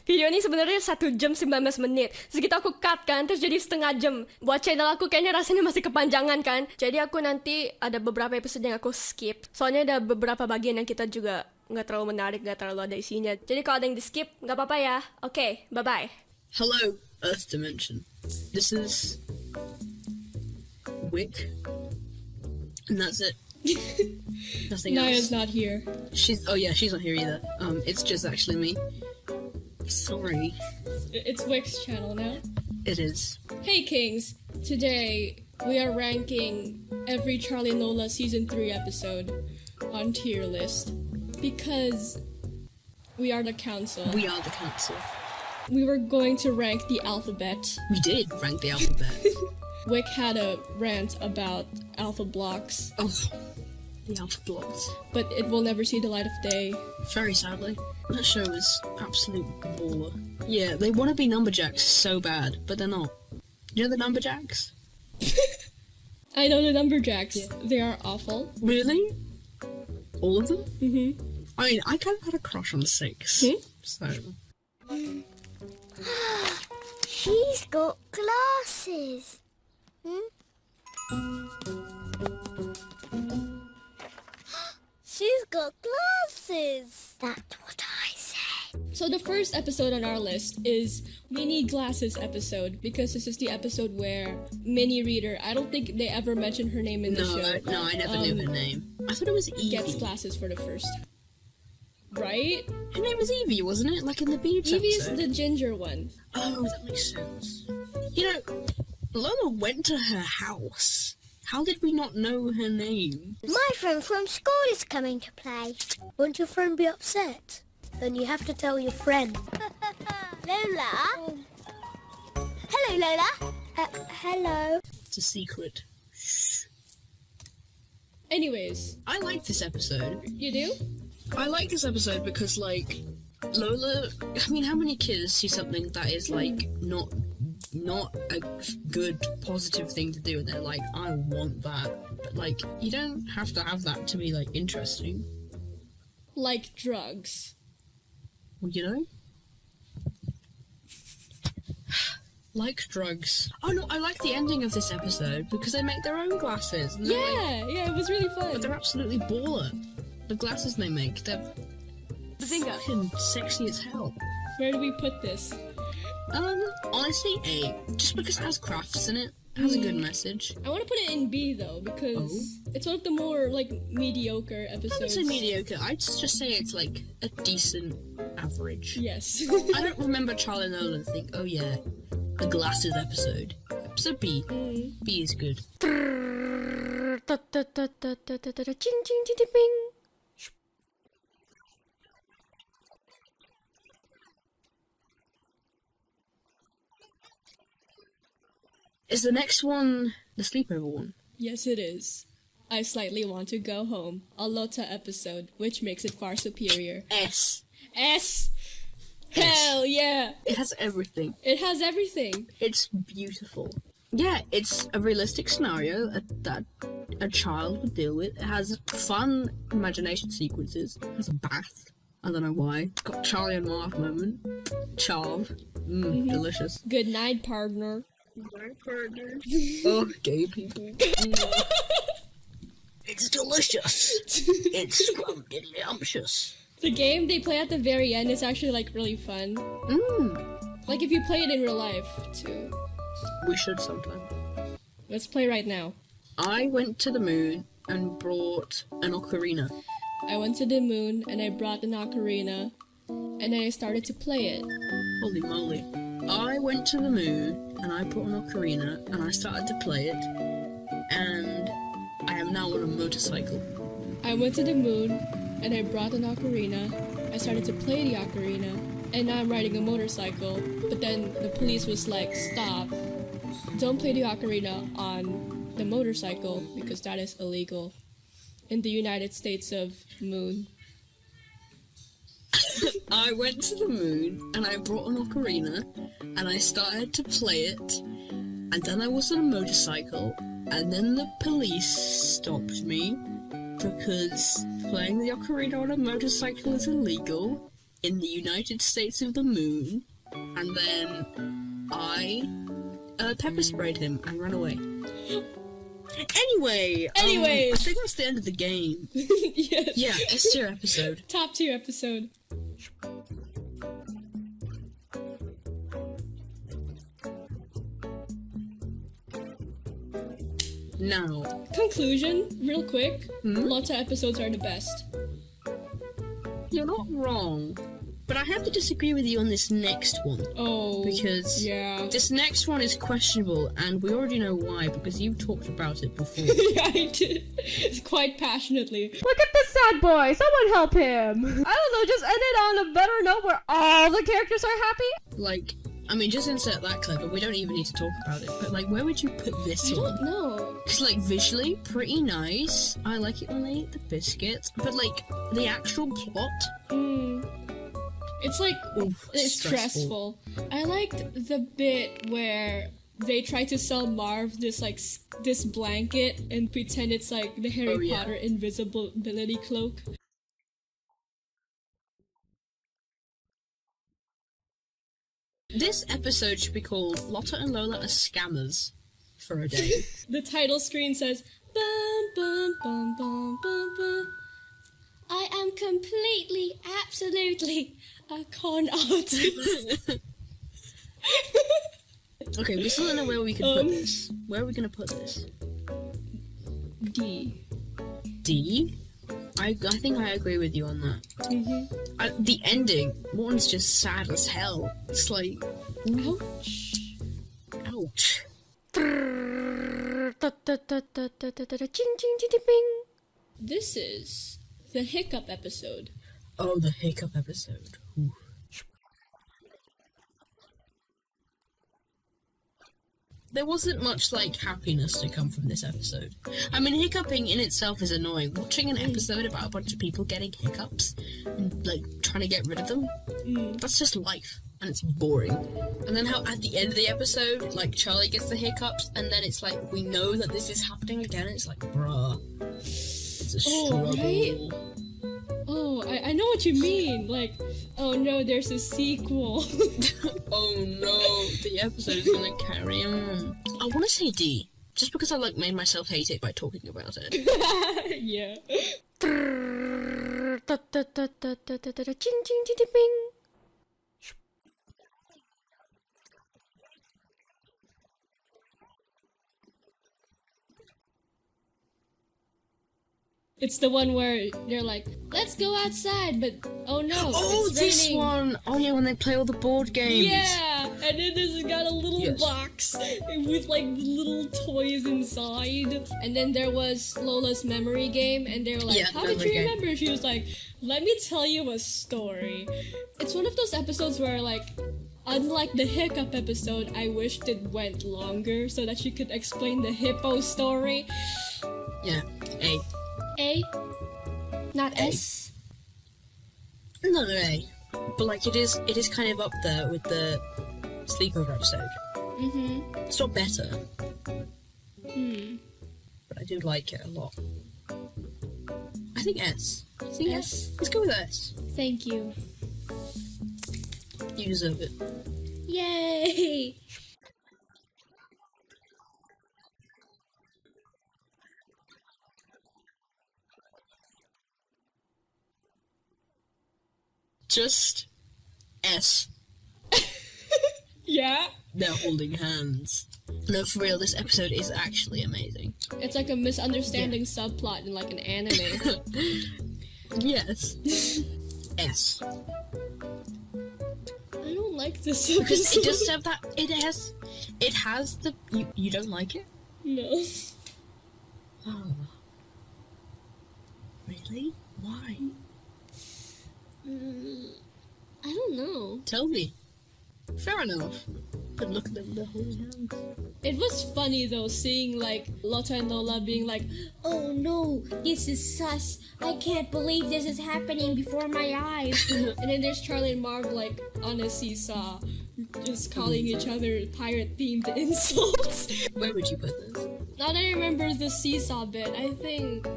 Video ini sebenarnya 1 jam 19 menit. Terus gitu aku cut kan, terus jadi setengah jam. Buat channel aku kayaknya rasanya masih kepanjangan kan. Jadi aku nanti ada beberapa episode yang aku skip. Soalnya ada beberapa bagian yang kita juga nggak terlalu menarik, nggak terlalu ada isinya. Jadi kalau ada yang di skip, nggak apa-apa ya. Oke, bye-bye. Hello, Earth Dimension. This is Wick, and that's it. Nothing Naya's else. not here. She's not here either. It's just actually me. Sorry. It's Wick's channel now. It is. Hey Kings! Today, we are ranking every Charlie and Lola Season 3 episode on tier list. Because we are the council. We are the council. We were going to rank the alphabet. We did rank the alphabet. Wick had a rant about alpha blocks, Oh, the alpha blocks. but it will never see the light of day. Very sadly. That show is absolute baller. Yeah, they want to be Numberjacks so bad, but they're not. You know the Numberjacks? I know the Numberjacks. Yeah. They are awful. Really? All of them? Mm-hmm. I mean, I kind of had a crush on 6. Hmm? So... She's got glasses. She's got glasses. That's what I said. So the first episode on our list is Mini Glasses episode, because this is the episode where Mini Reader, I don't think they ever mentioned her name in the show. I never knew her name. I thought it was Evie. Gets glasses for the first time. Right? Her name was Evie, wasn't it? Like in the Beach Evie is episode. the ginger one. Oh, that makes sense. You know, Lola went to her house. How did we not know her name? My friend from school is coming to play. Won't your friend be upset? Then you have to tell your friend. Lola? Hello, Lola. Hello. It's a secret. Shh. Anyways, I like this episode. you do? I like this episode because, like, Lola... I mean, how many kids see something that is, like, not a good, positive thing to do, and they're like, I want that. But, like, you don't have to have that to be, like, interesting. Like drugs. You know? Like drugs. Oh no, I like the ending of this episode because they make their own glasses. And they're like- Yeah, it was really fun. but they're absolutely baller. The glasses they make, they're Bazinga. fucking sexy as hell. Where do we put this? Honestly, A. Just because it has crafts in it. It has a good message. I want to put it in B though, because it's one of the more, like, mediocre I wouldn't episodes. say mediocre, I'd just say it's like a decent average. Yes. I don't remember Charlie and Lola and think, oh yeah, a glasses episode. Episode B. B is good. Ching, ching, ching, ching, ping. Is the next one the sleepover one? Yes, it is. I slightly want to go home. A Lota episode, which makes it far superior. S. S! Hell yeah! It has everything. It has everything. It's beautiful. Yeah, it's a realistic scenario that a child would deal with. It has fun imagination sequences. It has a bath. I don't know why. It's got Charlie and Marv moment. Charv. Delicious. Good night, partner. My partner. Oh, gay people. It's delicious. It's scrumptious. The game they play at the very end is actually, like, really fun. Like, if you play it in real life, too. We should sometime. Let's play right now. I went to the moon and brought an ocarina. I went to the moon, and I brought an ocarina, and then I started to play it. Holy moly. I went to the moon and I brought an ocarina and I started to play it, and I am now on a motorcycle. I went to the moon, and I brought an ocarina. I started to play the ocarina, and now I'm riding a motorcycle. But then the police was like, stop. Don't play the ocarina on the motorcycle, because that is illegal in the United States of Moon. I went to the moon and I brought an ocarina and I started to play it, and then I was on a motorcycle, and then the police stopped me because playing the ocarina on a motorcycle is illegal. in the United States of the Moon, and then I pepper sprayed him and ran away. Anyway, Anyways. I think that's the end of the game. Yes. Yeah, S tier episode. Top tier episode. Now, Conclusion, real quick. Lotta episodes are the best. you're not wrong, but I have to disagree with you on this next one. Oh. Because Yeah. this next one is questionable, and we already know why, because you've talked about it before. I did. Quite passionately. Look at this sad boy. Someone help him. I don't know. Just end it on a better note where all the characters are happy. Like, I mean, just insert that clip, but we don't even need to talk about it. But, like, where would you put this I one? don't know. It's, like, visually pretty nice. I like it when they eat the biscuits. But, like, the actual plot? It's like Oof, it's stressful. I liked the bit where they try to sell Marv this like this blanket and pretend it's like the Harry Oh, yeah. Potter invisibility cloak. This episode should be called Lotta and Lola are scammers for a day. The title screen says bum bum bum bum bum bum. I am completely, absolutely a con artist. Okay, we still don't know where we can put this. Where are we gonna put this? D. D? I think I agree with you on that. The ending, one's just sad as hell. It's like, Ouch. ouch. This is the hiccup episode. Oh, the hiccup episode. Ooh. There wasn't much, like, happiness to come from this episode. I mean, hiccuping in itself is annoying. Watching an episode about a bunch of people getting hiccups and, like, trying to get rid of them, that's just life. And it's boring. And then how at the end of the episode, like, Charlie gets the hiccups, and then it's like, we know that this is happening again. It's like, bruh. It's a struggle. right? Oh, I know what you mean. Like, oh no, there's a sequel. Oh no, the episode is gonna carry on. I want to say D, just because I like made myself hate it by talking about it. Yeah. It's the one where they're like, let's go outside, but oh no, Oh, it's this raining. one! Oh yeah, when they play all the board games. Yeah, and then there's got a little Yes. box with like little toys inside. And then there was Lola's memory game, and they were like, Yeah, how did memory you game. remember? She was like, let me tell you a story. It's one of those episodes where like, unlike the hiccup episode, I wished it went longer so that she could explain the hippo story. Yeah, A. A, not S. No, A. But like, it is kind of up there with the sleepover episode. Mm-hmm. It's not better. But I do like it a lot. I think S. I think S. Let's go with S. Thank you. You deserve it. Yay! Just S. Yeah? They're holding hands. No, for real, this episode is actually amazing. It's like a misunderstanding subplot in like an anime. Yes. S. I don't like this Because episode. it does have that. It has the. You don't like it? No. Oh. Really? Why? I don't know. Tell me. Fair enough. But look at them, they're holding hands. It was funny though, seeing like Lotta and Lola being like, Oh no, this is sus. I can't believe this is happening before my eyes. and then there's Charlie and Marv like on a seesaw, just calling each other pirate-themed insults. Where would you put this? Now that I remember the seesaw bit, I think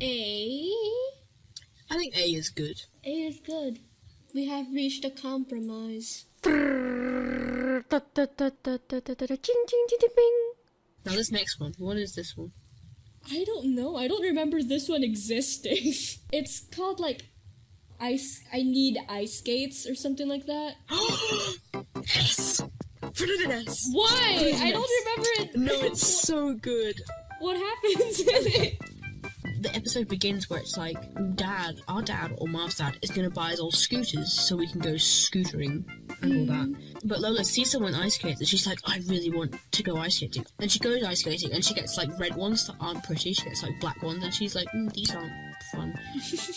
A. I think A is good. A is good. We have reached a compromise. Ching, ching, ching, ching, bing. Now this next one. What is this one? I don't know. I don't remember this one existing. It's called like I need ice skates or something like that. Yes! Put it in S. Why? I don't remember it. No, it's so good. What happens in it? The episode begins where it's like, our dad or Marv's dad is going to buy us all scooters so we can go scootering and all that. But Lola sees someone ice skate and she's like, I really want to go ice skating. And she goes ice skating and she gets like red ones that aren't pretty. She gets like black ones and she's like, these aren't fun.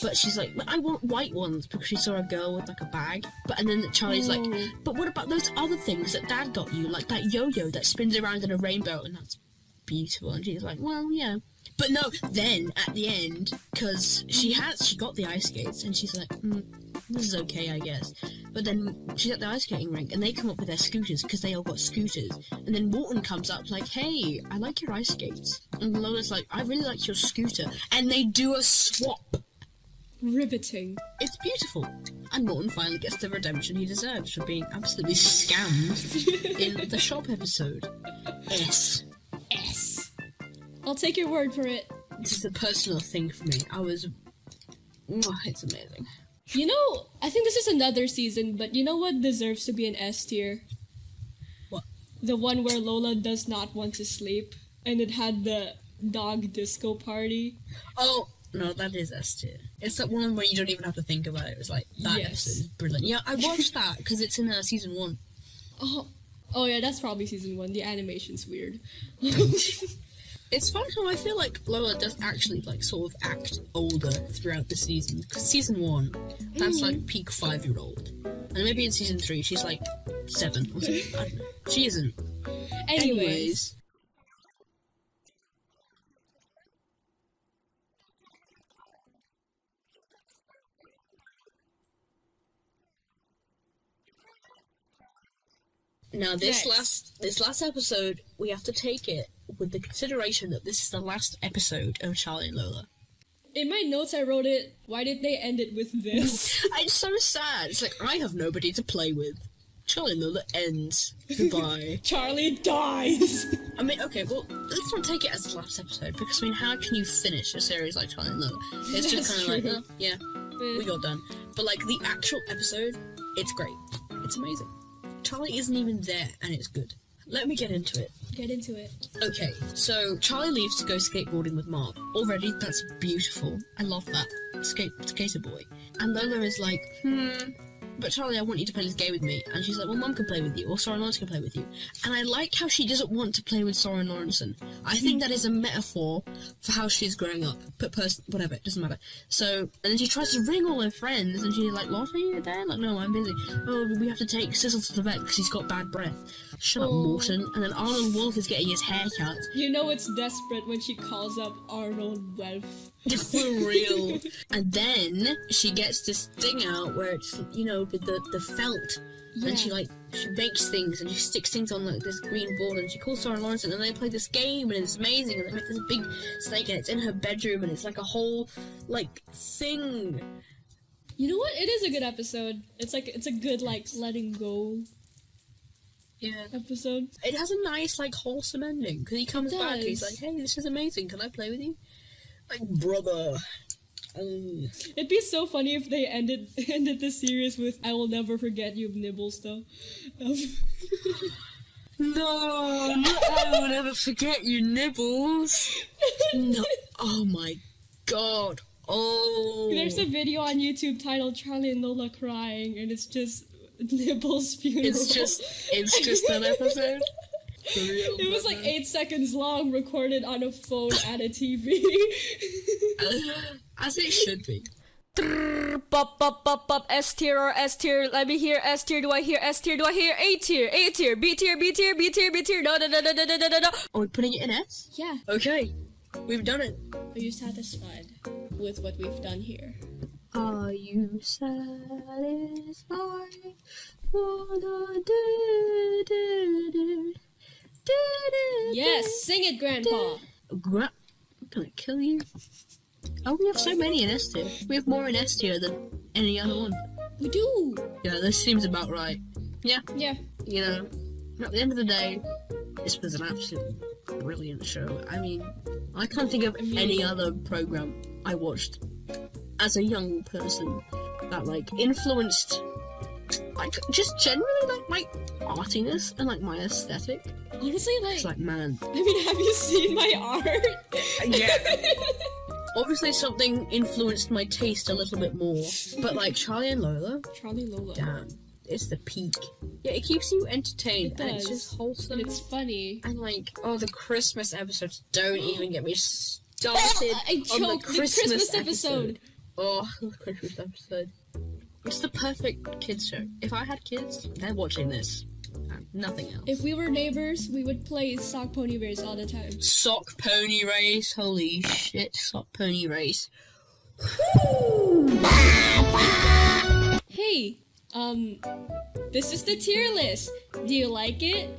But she's like, I want white ones because she saw a girl with like a bag. And then Charlie's like, but what about those other things that dad got you? Like that yo-yo that spins around in a rainbow and that's beautiful. And she's like, well, yeah. But no, then at the end, because she got the ice skates, and she's like, this is okay, I guess. But then she's at the ice skating rink, and they come up with their scooters, because they all got scooters. And then Morton comes up like, hey, I like your ice skates. And Lola's like, I really like your scooter. And they do a swap. Riveting. It's beautiful. And Morton finally gets the redemption he deserves for being absolutely scammed in the shop episode. S. I'll take your word for it. This is a personal thing for me. It's amazing. You know, I think this is another season, but you know what deserves to be an S tier? What? The one where Lola does not want to sleep, and it had the dog disco party. Oh, no, that is S tier. It's that one where you don't even have to think about it. It's like, that Yes. episode is brilliant. Yeah, I watched that because it's in season 1. Oh yeah, that's probably season 1. The animation's weird. It's fun how I feel like Lola does actually like sort of act older throughout the season. Because season 1, that's like peak 5-year-old. And maybe in season 3 she's like 7 or something. I don't know. She isn't. Anyways. Now this Next. last episode, we have to take it with the consideration that this is the last episode of Charlie and Lola. In my notes I wrote it, why did they end it with this? It's so sad. It's like, I have nobody to play with. Charlie and Lola ends. Goodbye. Charlie dies! I mean, okay, well, let's not take it as the last episode, because, I mean, how can you finish a series like Charlie and Lola? It's just That's kind of true. like, yeah, we got done. But, like, the actual episode, it's great. It's amazing. Charlie isn't even there, and it's good. Let me get into it. Get into it. Okay, so Charlie leaves to go skateboarding with Marv. Already, that's beautiful. I love that. Skater boy. And Lola is like, but Charlie, I want you to play this game with me. And she's like, well, Mum can play with you, or Soren Lawrence can play with you. And I like how she doesn't want to play with Soren Lawrenson. I think that is a metaphor for how she's growing up. But whatever, it doesn't matter. So, and then she tries to ring all her friends, and she's like, what, are you there? Like, no, I'm busy. Oh, we have to take Cecil to the vet because he's got bad breath. Shut up, Morton. And then Arnold Wolf is getting his hair cut. You know it's desperate when she calls up Arnold Welf. For real. And then she gets this thing out where it's, you know, with the felt. Yeah. And she makes things and she sticks things on like this green board and she calls Soren Lawrence and they play this game and it's amazing and they make this big snake and it's in her bedroom and it's like a whole like thing. You know what? It is a good episode. It's a good like letting go Yeah. episode. It has a nice like wholesome ending because he comes back and he's does. like, hey, this is amazing, can I play with you? Like, brother. It'd be so funny if they ended the series with "I will never forget you, Nibbles." Though, No, I will never forget you, Nibbles. No, oh my god. Oh. there's a video on YouTube titled "Charlie and Lola Crying," and it's just Nibbles' funeral. It's just an episode. For real, It was like 8 seconds long, recorded on a phone at a TV. as it should be. Pop, pop, pop, pop, S tier or S tier. Let me hear S tier. Do I hear S tier? Do I hear A tier? A tier, B tier, B tier, B tier, B tier. No, no, no, no, no, no, no, no. Are we putting it in S? Yeah. Okay, we've done it. Are you satisfied with what we've done here? Are you satisfied? Yes, sing it, Grandpa. I'm gonna kill you. Oh, we have so many in S tier. We have more in S tier than any other one. We do. Yeah, this seems about right. Yeah, Yeah. you know, at the end of the day, this was an absolutely brilliant show. I mean, I can't think of any other program I watched as a young person that, like, influenced, like, just generally, like, my artiness and, like, my aesthetic. Honestly, like, It's like, man, I mean, have you seen my art? yeah. Obviously, something influenced my taste a little bit more, but, like, Charlie and Lola, Charlie Lola. damn, it's the peak. Yeah, it keeps you entertained, It and it's does. just wholesome. And it's funny. And, like, oh, the Christmas episodes, don't even get me started I on the choked. The Christmas, Christmas episode. Oh, the Christmas episode. It's the perfect kids show. If I had kids, they're watching this. And nothing else. If we were neighbors, we would play Sock Pony Race all the time. Sock pony race, holy shit, sock pony race. Hey, this is the tier list. Do you like it?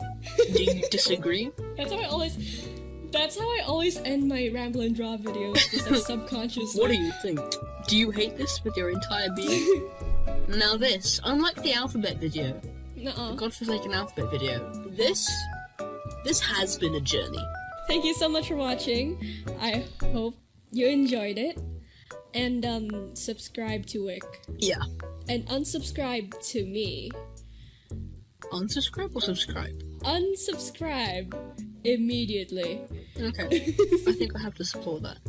Do you disagree? That's how I always end my ramble and draw videos, just like subconsciously. What do you think? Do you hate this with your entire being? Now this, unlike the alphabet video, Nuh-uh. godforsaken alphabet video, this has been a journey. Thank you so much for watching. I hope you enjoyed it. And subscribe to Wick. Yeah. And unsubscribe to me. Unsubscribe or subscribe? Unsubscribe immediately. Okay. I think I have to support that.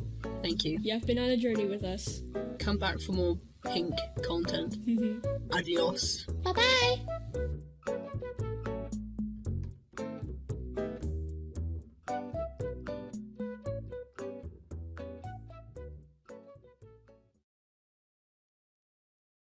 Thank you. You have been on a journey with us. Come back for more pink content. Adios. Bye bye.